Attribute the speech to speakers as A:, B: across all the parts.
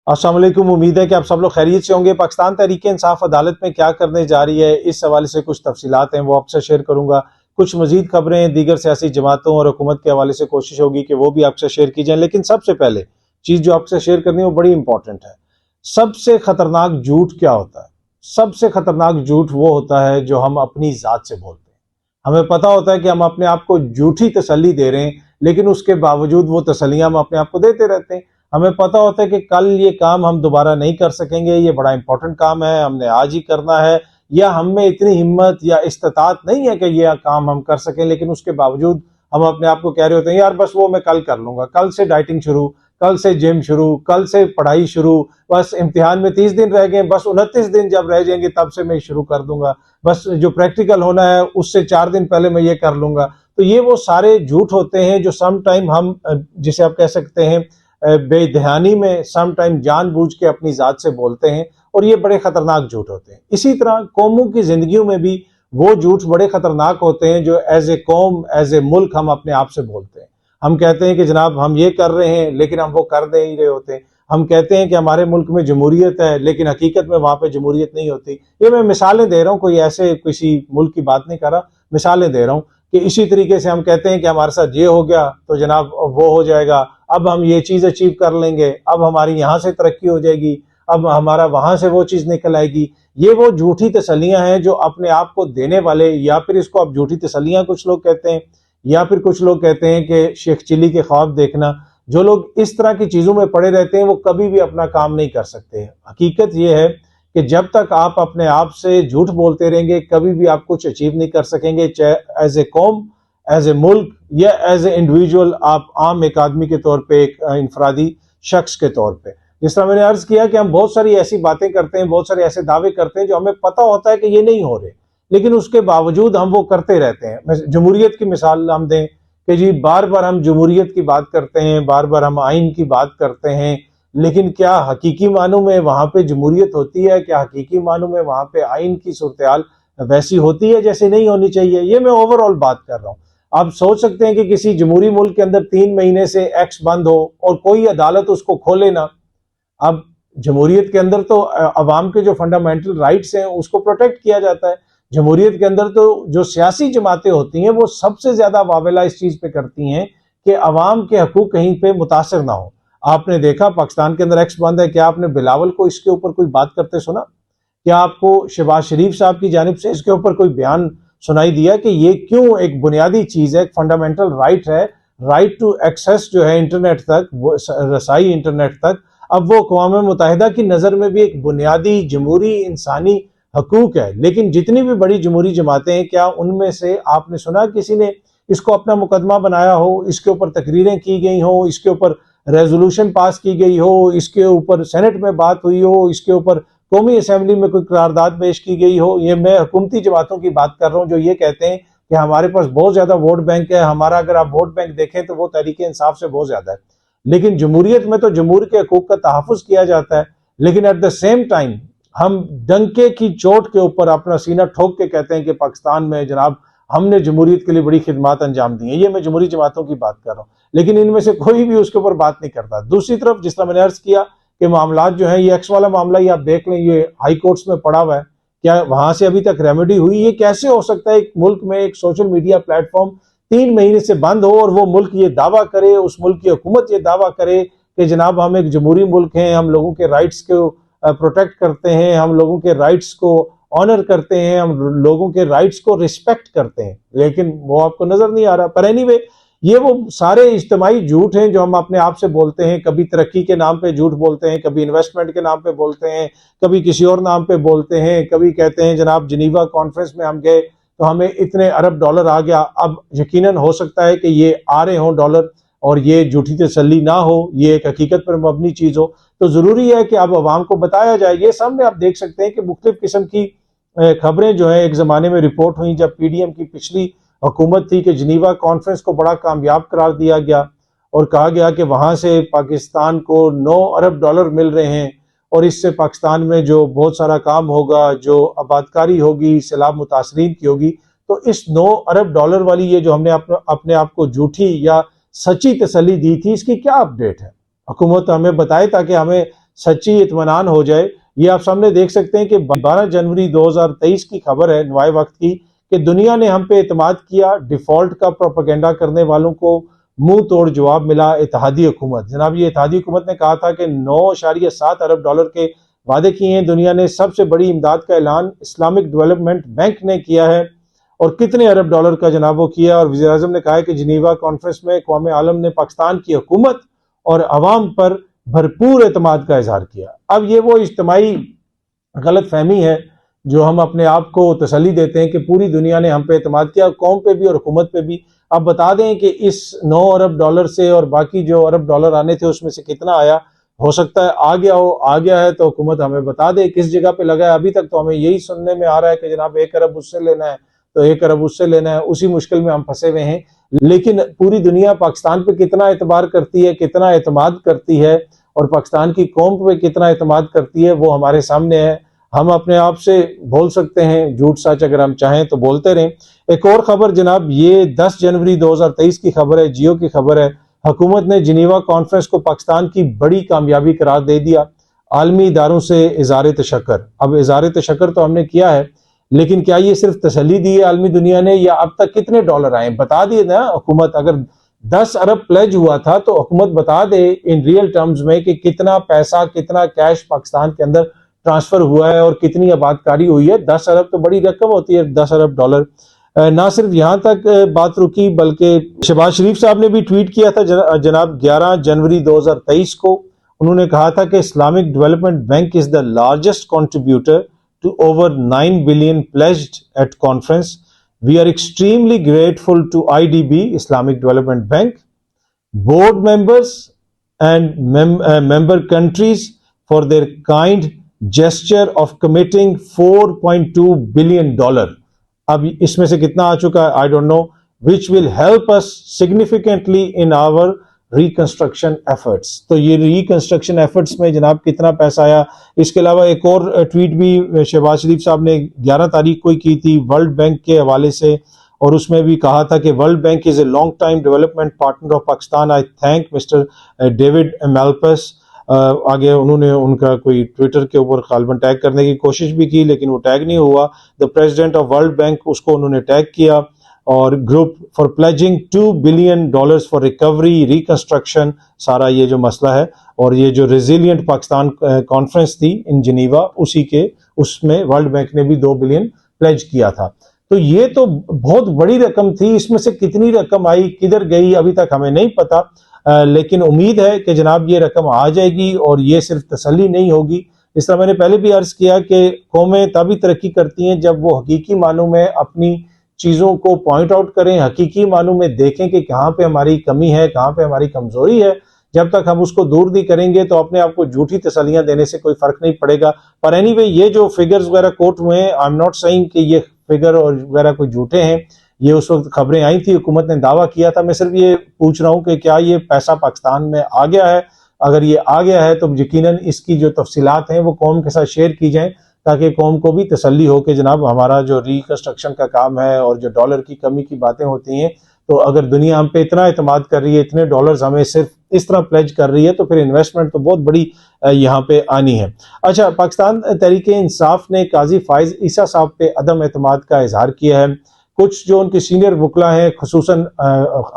A: अस्सलाम वालेकुम। उम्मीद है कि आप सब लोग खैरियत से होंगे। पाकिस्तान तहरीक-ए-इंसाफ अदालत में क्या करने जा रही है, इस हवाले से कुछ तफसीलात हैं, वो आपसे शेयर करूंगा। कुछ मजीद खबरें दीगर सियासी जमातों और हुकूमत के हवाले से कोशिश होगी कि वो भी आपसे शेयर की जाए। लेकिन सबसे पहले चीज़ जो आपसे शेयर करनी है वो बड़ी इंपॉर्टेंट है। सबसे खतरनाक झूठ क्या होता है? सबसे खतरनाक झूठ वो होता है जो हम अपनी ज़ात से बोलते हैं। हमें पता होता है कि हम अपने आप को झूठी तसल्ली दे रहे हैं, लेकिन उसके बावजूद वो तसल्लियां हम अपने आप को देते रहते हैं। हमें पता होता है कि कल ये काम हम दोबारा नहीं कर सकेंगे, ये बड़ा इंपॉर्टेंट काम है, हमने आज ही करना है, या हम में इतनी हिम्मत या इस्तात नहीं है कि ये काम हम कर सकें, लेकिन उसके बावजूद हम अपने आप को कह रहे होते हैं यार बस वो मैं कल कर लूंगा, कल से डाइटिंग शुरू, कल से जिम शुरू, कल से पढ़ाई शुरू, बस इम्तिहान में 30 दिन रह गए, बस 29 दिन जब रह जाएंगे तब से मैं शुरू कर दूंगा, बस जो प्रैक्टिकल होना है उससे 4 दिन पहले मैं ये कर लूंगा। तो ये वो सारे झूठ होते हैं जो सम टाइम हम, जिसे आप कह सकते हैं बेध्यानी में, सम टाइम जानबूझ के अपनी जात से बोलते हैं, और ये बड़े खतरनाक झूठ होते हैं। इसी तरह कौमों की जिंदगियों में भी वो झूठ बड़े खतरनाक होते हैं जो एज ए कौम, एज ए मुल्क हम अपने आप से बोलते हैं। हम कहते हैं कि जनाब हम ये कर रहे हैं, लेकिन हम वो कर दे ही रहे होते हैं। हम कहते हैं कि हमारे मुल्क में जमहूरियत है, लेकिन हकीकत में वहां पे जमहूरियत नहीं होती। ये मैं मिसालें दे रहा हूँ, कोई ऐसे किसी मुल्क की बात नहीं कर रहा, मिसालें दे रहा हूँ कि इसी तरीके से हम कहते हैं कि हमारे साथ ये हो गया तो जनाब वो हो जाएगा, अब हम ये चीज अचीव कर लेंगे, अब हमारी यहाँ से तरक्की हो जाएगी, अब हमारा वहां से वो चीज निकल आएगी। ये वो झूठी तसल्लियां हैं जो अपने आप को देने वाले, या फिर इसको आप झूठी तसल्लियां कुछ लोग कहते हैं, या फिर कुछ लोग कहते हैं कि शेख चिल्ली के ख्वाब देखना। जो लोग इस तरह की चीजों में पड़े रहते हैं वो कभी भी अपना काम नहीं कर सकते। हकीकत ये है कि जब तक आप अपने आप से झूठ बोलते रहेंगे कभी भी आप कुछ अचीव नहीं कर सकेंगे, चाहे एज ए कौम, एज ए मुल्क, या एज ए इंडिविजुअल, आप आम एक आदमी के तौर पे, एक इंफरादी शख्स के तौर पे। जिस तरह मैंने अर्ज किया कि हम बहुत सारी ऐसी बातें करते हैं, बहुत सारे ऐसे दावे करते हैं जो हमें पता होता है कि ये नहीं हो रहे, लेकिन उसके बावजूद हम वो करते रहते हैं। जमहूरियत की मिसाल हम दें कि जी बार बार हम जमहूरियत की बात करते हैं, बार बार हम आइन की बात करते हैं, लेकिन क्या हकीकी मानों में वहां पे जमहूरियत होती है? क्या हकीकी मानों में वहां पे आइन की सूरत वैसी होती है जैसे नहीं होनी चाहिए? ये मैं ओवरऑल बात कर रहा हूँ। आप सोच सकते हैं कि किसी जमहूरी मुल्क के अंदर 3 महीने से एक्स बंद हो और कोई अदालत उसको खोले ना। अब जमहूरियत के अंदर तो अवाम के जो फंडामेंटल राइट्स हैं उसको प्रोटेक्ट किया जाता है। जमहूरियत के अंदर तो जो सियासी जमातें होती हैं वो सबसे ज्यादा वावेला इस चीज पे करती हैं कि अवाम के हकूक कहीं पे मुतासर ना हो। आपने देखा पाकिस्तान के अंदर एक्स बंद है, क्या आपने बिलावल को इसके ऊपर कोई बात करते सुना? क्या आपको शहबाज शरीफ साहब की जानिब से इसके ऊपर कोई बयान सुनाई दिया कि ये क्यों एक बुनियादी चीज है, एक फंडामेंटल राइट है, राइट टू एक्सेस जो है इंटरनेट तक, रसाई इंटरनेट तक, अब वो अक़वाम मुत्तहिदा की नजर में भी एक बुनियादी जमहूरी इंसानी हकूक है। लेकिन जितनी भी बड़ी जमहूरी जमातें हैं, क्या उनमें से आपने सुना किसी ने इसको अपना मुकदमा बनाया हो, इसके ऊपर तकरीरें की गई हो, इसके ऊपर रेजोल्यूशन पास की गई हो, इसके ऊपर सेनेट में बात हुई हो, इसके ऊपर कौमी असेंबली में कोई करारदाद पेश की गई हो? ये मैं हुकूमती जमातों की बात कर रहा हूँ जो ये कहते हैं कि हमारे पास बहुत ज्यादा वोट बैंक है, हमारा अगर आप वोट बैंक देखें तो वो तहरीक इंसाफ से बहुत ज्यादा है। लेकिन जमहूरियत में तो जमहूर के हकूक का तहफ़्फ़ुज़ किया जाता है, लेकिन एट द सेम टाइम हम डंके की चोट के ऊपर अपना सीना ठोक के कहते हैं कि पाकिस्तान में जनाब हमने जमहूरियत के लिए बड़ी खिदमत अंजाम दी है। ये मैं जमहूरी जमातों की बात कर रहा हूँ, लेकिन इनमें से कोई भी उसके ऊपर बात नहीं करता। दूसरी तरफ जिस तरह मैंने अर्ज किया कि मामलात जो है, ये एक्स वाला मामला ही आप देख लें, ये हाई कोर्ट्स में पड़ा हुआ है, क्या वहां से अभी तक रेमेडी हुई? ये कैसे हो सकता है एक मुल्क में एक सोशल मीडिया प्लेटफॉर्म 3 महीने से बंद हो और वो मुल्क ये दावा करे, उस मुल्क की हुकूमत ये दावा करे कि जनाब हम एक जमहूरी मुल्क हैं, हम लोगों के राइट्स को प्रोटेक्ट करते हैं, हम लोगों के राइट्स को ऑनर करते हैं, हम लोगों के राइट्स को रिस्पेक्ट करते हैं, लेकिन वो आपको नजर नहीं आ रहा। पर एनीवे, ये वो सारे इज्तिमाई झूठ हैं जो हम अपने आप से बोलते हैं। कभी तरक्की के नाम पे झूठ बोलते हैं, कभी इन्वेस्टमेंट के नाम पे बोलते हैं, कभी किसी और नाम पे बोलते हैं, कभी कहते हैं जनाब जिनीवा कॉन्फ्रेंस में हम गए तो हमें इतने अरब डॉलर आ गया। अब यकीनन हो सकता है कि ये आ रहे हों डॉलर और ये झूठी तसल्ली ना हो, ये एक हकीकत पर मबनी चीज हो, तो जरूरी है कि अब अवाम को बताया जाए। ये सामने आप देख सकते हैं कि मुख्तलिफ किस्म की खबरें जो है एक जमाने में रिपोर्ट हुई जब PDM की पिछली हुकूमत थी कि जिनीवा कॉन्फ्रेंस को बड़ा कामयाब करार दिया गया और कहा गया कि वहां से पाकिस्तान को 9 अरब डॉलर मिल रहे हैं और इससे पाकिस्तान में जो बहुत सारा काम होगा, जो आबादकारी होगी, सैलाब मुतासरीन की होगी। तो इस 9 अरब डॉलर वाली ये जो हमने अपने आप को झूठी या सच्ची तसल्ली दी थी, इसकी क्या अपडेट है? हुकूमत हमें बताए ताकि हमें सच्ची इत्मीनान हो जाए। ये आप सामने देख सकते हैं कि 12 जनवरी 2023 की खबर है नवाए वक्त की कि दुनिया ने हम पे एतमाद किया, डिफॉल्ट का प्रोपेगेंडा करने वालों को मुंह तोड़ जवाब मिला इत्तेहादी हुकूमत। जनाब ये इत्तेहादी हुकूमत ने कहा था कि 9.7 अरब डॉलर के वादे किए हैं दुनिया ने। सबसे बड़ी इमदाद का ऐलान इस्लामिक डेवलपमेंट बैंक ने किया है और कितने अरब डॉलर का जनाब वो किया। और वज़ीर आज़म ने कहा है कि जिनीवा कॉन्फ्रेंस में अक़वाम आलम ने पाकिस्तान की हुकूमत और अवाम पर भरपूर एतमाद का इजहार किया। अब ये वो इज्तिमाई गलत फहमी है जो हम अपने आप को तसल्ली देते हैं कि पूरी दुनिया ने हम पे एतमाद किया, कौम पे भी और हुकूमत पे भी। अब बता दें कि इस 9 अरब डॉलर से और बाकी जो अरब डॉलर आने थे उसमें से कितना आया, हो सकता है आ गया हो। आ गया है तो हुकूमत हमें बता दे किस जगह पे लगा है। अभी तक तो हमें यही सुनने में आ रहा है कि जनाब 1 अरब उससे लेना है तो 1 अरब उससे लेना है। उसी मुश्किल में हम फंसे हुए हैं। लेकिन पूरी दुनिया पाकिस्तान पे कितना एतबार करती है, कितना एतमाद करती है और पाकिस्तान की कौम पे कितना एतमाद करती है वो हमारे सामने है। हम अपने आप से बोल सकते हैं झूठ सच, अगर हम चाहें तो बोलते रहें। एक और खबर जनाब, ये 10 जनवरी 2023 की खबर है, जियो की खबर है। हुकूमत ने जिनीवा कॉन्फ्रेंस को पाकिस्तान की बड़ी कामयाबी करार दे दिया। आलमी इदारों से इज़हार तशक्कर। अब इज़हार तशक्कर तो हमने किया है, लेकिन क्या ये सिर्फ तसल्ली दी है आलमी दुनिया ने, या अब तक कितने डॉलर आए बता दिए ना हुकूमत। अगर 10 अरब प्लेज हुआ था तो हुकूमत बता दे इन रियल टर्म्स में कि कितना पैसा, कितना कैश पाकिस्तान के अंदर ट्रांसफर हुआ है और कितनी आबादकारी हुई है। 10 अरब तो बड़ी रकम होती है, 10 अरब डॉलर। ना सिर्फ यहां तक बात रुकी बल्कि शहबाज शरीफ साहब ने भी ट्वीट किया था जनाब 11 जनवरी 2023 को। उन्होंने कहा था कि Islamic development bank is the largest contributor to over 9 billion pledged at conference. We are extremely grateful to IDB, Islamic Development Bank, board members and member countries for their kind gesture of committing $4.2 billion. अब इसमें से कितना आ चुका है I don't know, which will help us significantly in our reconstruction efforts. तो ये reconstruction efforts में जनाब कितना पैसा आया। इसके अलावा एक और ट्वीट भी शहबाज शरीफ साहब ने 11 तारीख को ही की थी वर्ल्ड बैंक के हवाले से, और उसमें भी कहा था कि World Bank is a long time development partner of Pakistan. I thank Mister David Malpass. आगे उन्होंने उनका कोई ट्विटर के ऊपर गालिबन टैग करने की कोशिश भी की लेकिन वो टैग नहीं हुआ। The president of world bank, उसको उन्होंने टैग किया। और group for pledging $2 billion for recovery reconstruction, सारा ये जो मसला है। और ये जो रेजिलियंट पाकिस्तान कॉन्फ्रेंस थी इन जिनीवा, उसी के उसमें वर्ल्ड बैंक ने भी 2 बिलियन प्लेज किया था। तो ये तो बहुत बड़ी रकम थी। इसमें से कितनी रकम आई, किधर गई, अभी तक हमें नहीं पता। लेकिन उम्मीद है कि जनाब ये रकम आ जाएगी और ये सिर्फ तसल्ली नहीं होगी। इस तरह मैंने पहले भी अर्ज किया कि कौमें तभी तरक्की करती हैं जब वो हकीकी मानों में अपनी चीज़ों को पॉइंट आउट करें, हकीकी मानों में देखें कि कहाँ पे हमारी कमी है, कहाँ पे हमारी कमजोरी है। जब तक हम उसको दूर नहीं करेंगे तो अपने आप को झूठी तसल्लियां देने से कोई फर्क नहीं पड़ेगा। पर एनीवे ये जो फिगर्स वगैरह कोट हुए हैं, आई एम नॉट सेइंग कि ये फिगर और वगैरह कोई झूठे हैं। ये उस वक्त खबरें आई थी, हुकूमत ने दावा किया था। मैं सिर्फ ये पूछ रहा हूँ कि क्या ये पैसा पाकिस्तान में आ गया है। अगर ये आ गया है तो यकीनन इसकी जो तफसीलात हैं वो कौम के साथ शेयर की जाएं ताकि कौम को भी तसल्ली हो कि जनाब हमारा जो रिकंस्ट्रक्शन का काम है और जो डॉलर की कमी की बातें होती हैं, तो अगर दुनिया हम पे इतना एतमाद कर रही है, इतने डॉलर्स हमें सिर्फ इस तरह प्लेज कर रही है, तो फिर इन्वेस्टमेंट तो बहुत बड़ी यहाँ पे आनी है। अच्छा, पाकिस्तान तहरीक इंसाफ ने काजी फाइज ईसा साहब पे अदम एतमाद का इजहार किया है। कुछ जो उनके सीनियर वकला हैं, खुसूसन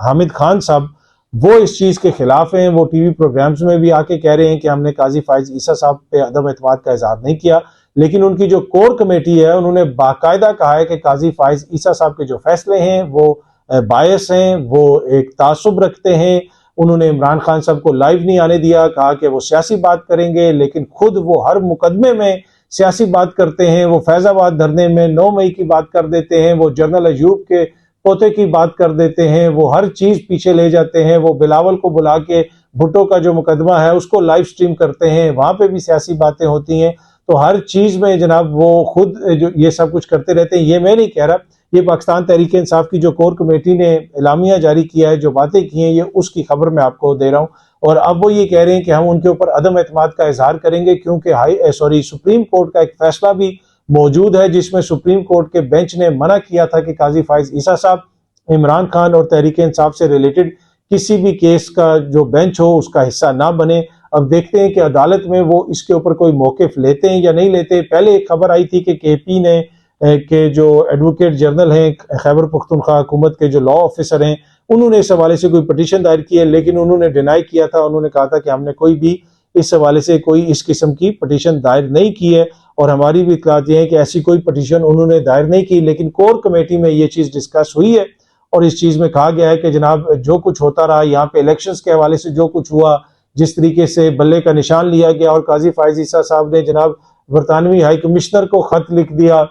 A: हामिद खान साहब, वो इस चीज़ के खिलाफ हैं। वो टीवी प्रोग्राम्स में भी आके कह रहे हैं कि हमने काजी फाइज ईसा साहब पे अदम एतमाद का इजहार नहीं किया। लेकिन उनकी जो कोर कमेटी है उन्होंने बाकायदा कहा है कि काजी फाइज ईसा साहब के जो फैसले हैं वो बायस हैं, वो एक तासुब रखते हैं। उन्होंने इमरान खान साहब को लाइव नहीं आने दिया, कहा कि वो सियासी बात करेंगे, लेकिन खुद वो हर मुकदमे में सियासी बात करते हैं। वो फैजाबाद धरने में 9 मई की बात कर देते हैं, वो जनरल अयूब के पोते की बात कर देते हैं, वो हर चीज पीछे ले जाते हैं। वो बिलावल को बुला के भुट्टो का जो मुकदमा है उसको लाइव स्ट्रीम करते हैं, वहां पे भी सियासी बातें होती हैं। तो हर चीज में जनाब वो खुद जो ये सब कुछ करते रहते हैं। ये मैं नहीं कह रहा, ये पाकिस्तान तहरीक इंसाफ की जो कोर कमेटी ने एलामिया जारी किया है, जो बातें की हैं, ये उसकी खबर मैं आपको दे रहा हूँ। और अब वो ये कह रहे हैं कि हम उनके ऊपर अदम एतमाद का इजहार करेंगे क्योंकि सुप्रीम कोर्ट का एक फैसला भी मौजूद है जिसमें सुप्रीम कोर्ट के बेंच ने मना किया था कि काजी फाइज ईसा साहब इमरान खान और तहरीक इंसाफ से रिलेटेड किसी भी केस का जो बेंच हो उसका हिस्सा ना बने। अब देखते हैं कि अदालत में वो इसके ऊपर कोई मौक़िफ़ लेते हैं या नहीं लेते। पहले एक खबर आई थी कि केपी ने के जो एडवोकेट जनरल हैं खैबर पख्तूनख्वा हुकूमत के जो लॉ ऑफिसर हैं, उन्होंने इस हवाले से कोई पटिशन दायर की है, लेकिन उन्होंने डिनाई किया था। उन्होंने कहा था कि हमने कोई भी इस हवाले से कोई इस किस्म की पटिशन दायर नहीं की है, और हमारी भी इत्तलात ये है कि ऐसी कोई पटिशन उन्होंने दायर नहीं की। लेकिन कोर कमेटी में ये चीज़ डिस्कस हुई है और इस चीज़ में कहा गया है कि जनाब जो कुछ होता रहा यहाँ पे इलेक्शंस के हवाले से जो कुछ हुआ, जिस तरीके से बल्ले का निशान लिया गया और काजी फायज ईसा साहब ने जनाब बरतानवी हाई कमिश्नर को खत लिख दिया,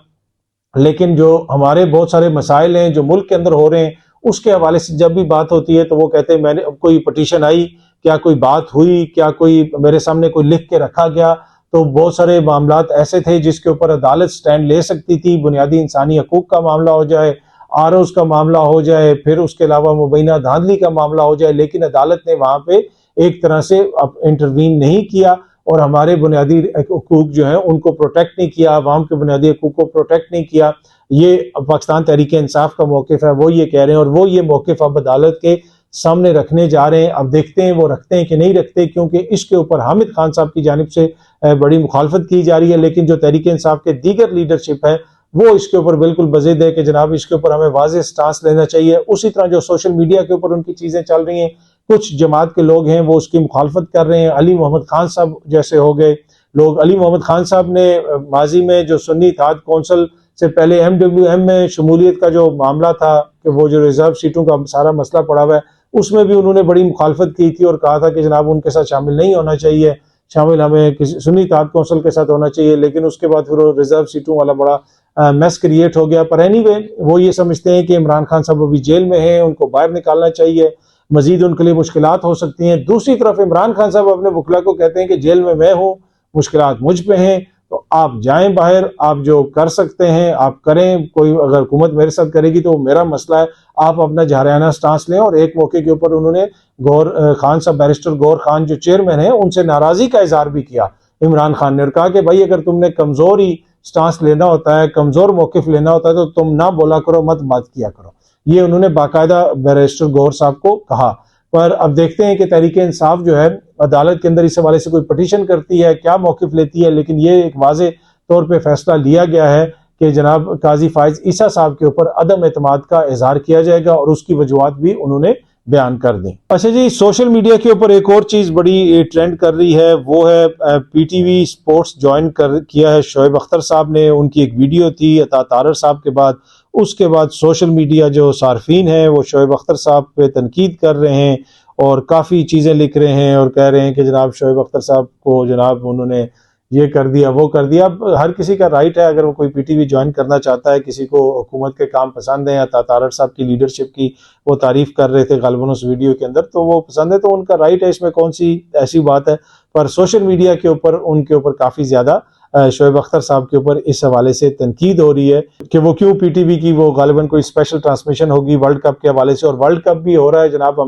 A: लेकिन जो हमारे बहुत सारे मसाइल हैं जो मुल्क के अंदर हो रहे हैं उसके हवाले से जब भी बात होती है तो वो कहते हैं मैंने कोई पटिशन आई, क्या कोई बात हुई, क्या कोई मेरे सामने कोई लिख के रखा गया। तो बहुत सारे मामलात ऐसे थे जिसके ऊपर अदालत स्टैंड ले सकती थी, बुनियादी इंसानी हकूक का मामला हो जाए, आरओज़ का मामला हो जाए, फिर उसके अलावा मुबैना धांधली का मामला हो जाए, लेकिन अदालत ने वहाँ पे एक तरह से इंटरवीन नहीं किया और हमारे बुनियादी हकूक जो है उनको प्रोटेक्ट नहीं किया, अवाम के बुनियादी हकूक को प्रोटेक्ट नहीं किया। ये पाकिस्तान तहरीक इंसाफ का मौक़िफ़ है, वो ये कह रहे हैं और वो ये मौक़िफ़ अब अदालत के सामने रखने जा रहे हैं। अब देखते हैं वो रखते हैं कि नहीं रखते, क्योंकि इसके ऊपर हामिद खान साहब की जानिब से बड़ी मुखालफत की जा रही है, लेकिन जो तहरीक इंसाफ के दीगर लीडरशिप है वो इसके ऊपर बिल्कुल बज़िद है कि जनाब इसके ऊपर हमें वाज़ेह स्टांस लेना चाहिए। उसी तरह जो सोशल मीडिया के ऊपर उनकी चीज़ें चल रही हैं, कुछ जमात के लोग हैं वो उसकी मुखालफत कर रहे हैं। अली मोहम्मद खान साहब जैसे हो गए लोग, अली मोहम्मद खान साहब ने माजी में जो सुन्नी इत्तेहाद कौंसिल से पहले MWM में शमूलियत का जो मामला था कि वो जो रिजर्व सीटों का सारा मसला पड़ा हुआ है, उसमें भी उन्होंने बड़ी मुखालफत की थी और कहा था कि जनाब उनके साथ शामिल नहीं होना चाहिए, शामिल हमें किसी सुन्नी इत्तेहाद कौंसिल के साथ होना चाहिए। लेकिन उसके बाद फिर वो रिजर्व सीटों वाला बड़ा मेस क्रिएट हो गया। पर एनीवे वो ये समझते हैं कि इमरान खान साहब अभी जेल में हैं, उनको बाहर निकालना चाहिए, मजीद उनके लिए मुश्किलात हो सकती हैं। दूसरी तरफ इमरान खान साहब अपने वकला को कहते हैं कि जेल में मैं हूँ, मुश्किलात मुझ पे हैं, तो आप जाएं बाहर, आप जो कर सकते हैं आप करें, कोई अगर हुकूमत मेरे साथ करेगी तो मेरा मसला है, आप अपना जारियाना स्टांस लें। और एक मौके के ऊपर उन्होंने गौर खान साहब, बैरिस्टर गौर खान जो चेयरमैन है, उनसे नाराजगी का इजहार भी किया इमरान खान ने और कहा कि भाई अगर तुमने कमजोर ही स्टांस लेना होता है, कमजोर मौकिफ लेना होता है तो तुम ना बोला करो, मत बात किया करो। ये उन्होंने बाकायदा बैरिस्टर गौर साहब को कहा। पर अब देखते हैं कि तहरीक इंसाफ जो है अदालत के अंदर इस हवाले से कोई पटिशन करती है, क्या मौकिफ लेती है। लेकिन ये एक वाज़े तौर पे फैसला लिया गया है कि जनाब काजी फायज ईसा साहब के ऊपर अदम एतमाद का इजहार किया जाएगा और उसकी वजूहात भी उन्होंने बयान कर दी। अच्छा जी, सोशल मीडिया के ऊपर एक और चीज़ बड़ी ट्रेंड कर रही है, वो है PTV स्पोर्ट्स ज्वाइन किया है शोएब अख्तर साहब ने। उनकी एक वीडियो थी अता तारर साहब के बाद, उसके बाद सोशल मीडिया जो सार्फिन हैं वो शोएब अख्तर साहब पे तनकीद कर रहे हैं और काफ़ी चीज़ें लिख रहे हैं और कह रहे हैं कि जनाब शोएब अख्तर साहब को जनाब उन्होंने ये कर दिया, वो कर दिया। अब हर किसी का राइट है, अगर वो कोई PTV ज्वाइन करना चाहता है, किसी को हुकूमत के काम पसंद है या तारर साहब की लीडरशिप की वो तारीफ कर रहे थे गालिबन उस वीडियो के अंदर, तो वो पसंद है तो उनका राइट है, इसमें कौन सी ऐसी बात है। पर सोशल मीडिया के ऊपर उनके ऊपर काफ़ी ज़्यादा शोएब अख्तर साहब के ऊपर इस हवाले से तनकीद हो रही है कि वो क्यों PTV की वो गालिबन कोई स्पेशल ट्रांसमिशन होगी वर्ल्ड कप के हवाले से। और वर्ल्ड कप भी हो रहा है जनाब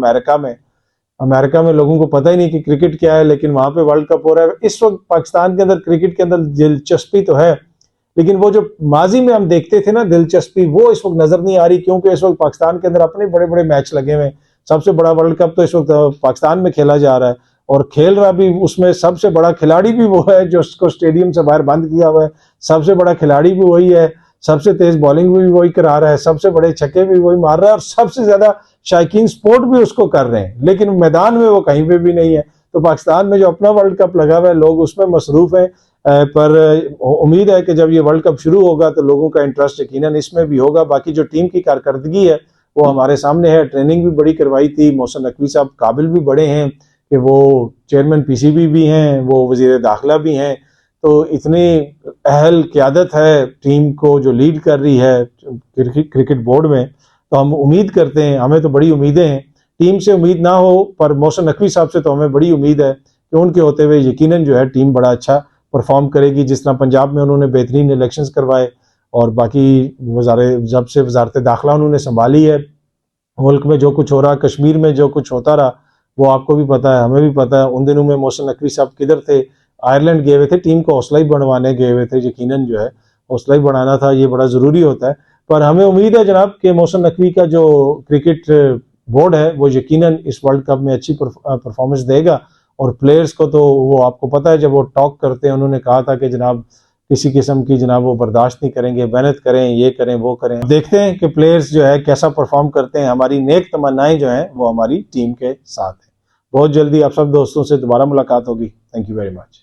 A: अमेरिका में लोगों को पता ही नहीं कि क्रिकेट क्या है, लेकिन वहां पे वर्ल्ड कप हो रहा है। इस वक्त पाकिस्तान के अंदर क्रिकेट के अंदर दिलचस्पी तो है, लेकिन वो जो माजी में हम देखते थे ना दिलचस्पी, वो इस वक्त नजर नहीं आ रही, क्योंकि इस वक्त पाकिस्तान के अंदर अपने बड़े बड़े मैच लगे हुए हैं। सबसे बड़ा वर्ल्ड कप तो इस वक्त पाकिस्तान में खेला जा रहा है और खेल रहा भी, उसमें सबसे बड़ा खिलाड़ी भी वो है जो उसको स्टेडियम से बाहर बंद किया हुआ है, सबसे बड़ा खिलाड़ी भी वही है, सबसे तेज बॉलिंग भी वही करा रहा है, सबसे बड़े छक्के भी वही मार रहा है और सबसे ज्यादा शायकीन स्पोर्ट भी उसको कर रहे हैं, लेकिन मैदान में वो कहीं पे भी नहीं है। तो पाकिस्तान में जो अपना वर्ल्ड कप लगा हुआ है लोग उसमें मसरूफ हैं। पर उम्मीद है कि जब ये वर्ल्ड कप शुरू होगा तो लोगों का इंटरेस्ट यकीनन इसमें भी होगा। बाकी जो टीम की कारकर्दगी है वो हमारे सामने है, ट्रेनिंग भी बड़ी करवाई थी, मोहसिन नकवी साहब काबिल भी बड़े हैं कि वो चेयरमैन PCB भी हैं, वो वजीर दाखिला भी हैं, तो इतनी अहल क़यादत है टीम को जो लीड कर रही है क्रिकेट बोर्ड में। तो हम उम्मीद करते हैं, हमें तो बड़ी उम्मीदें हैं, टीम से उम्मीद ना हो पर मोहसिन नकवी साहब से तो हमें बड़ी उम्मीद है कि उनके होते हुए यकीनन जो है टीम बड़ा अच्छा परफॉर्म करेगी। जिस तरह पंजाब में उन्होंने बेहतरीन इलेक्शंस करवाए और बाकी जब से वजारत दाखिला उन्होंने संभाली है, मुल्क में जो कुछ हो रहा, कश्मीर में जो कुछ होता रहा वो आपको भी पता है, हमें भी पता है। उन दिनों में मोहसिन नकवी साहब किधर थे, आयरलैंड गए हुए थे, टीम को हौसला ही बढ़वाने गए हुए थे। यकीनन जो है हौसला ही बढ़ाना था, ये बड़ा ज़रूरी होता है। पर हमें उम्मीद है जनाब कि मोहसिन नकवी का जो क्रिकेट बोर्ड है वो यकीनन इस वर्ल्ड कप में अच्छी परफॉर्मेंस देगा और प्लेयर्स को तो वो आपको पता है, जब वो टॉक करते हैं उन्होंने कहा था कि जनाब किसी किस्म की जनाब वो बर्दाश्त नहीं करेंगे, मेहनत करें, ये करें वो करें। देखते हैं कि प्लेयर्स जो है कैसा परफॉर्म करते हैं। हमारी नेक तमन्नाएं जो हैं वो हमारी टीम के साथ हैं। बहुत जल्दी आप सब दोस्तों से दोबारा मुलाकात होगी। Thank you very much.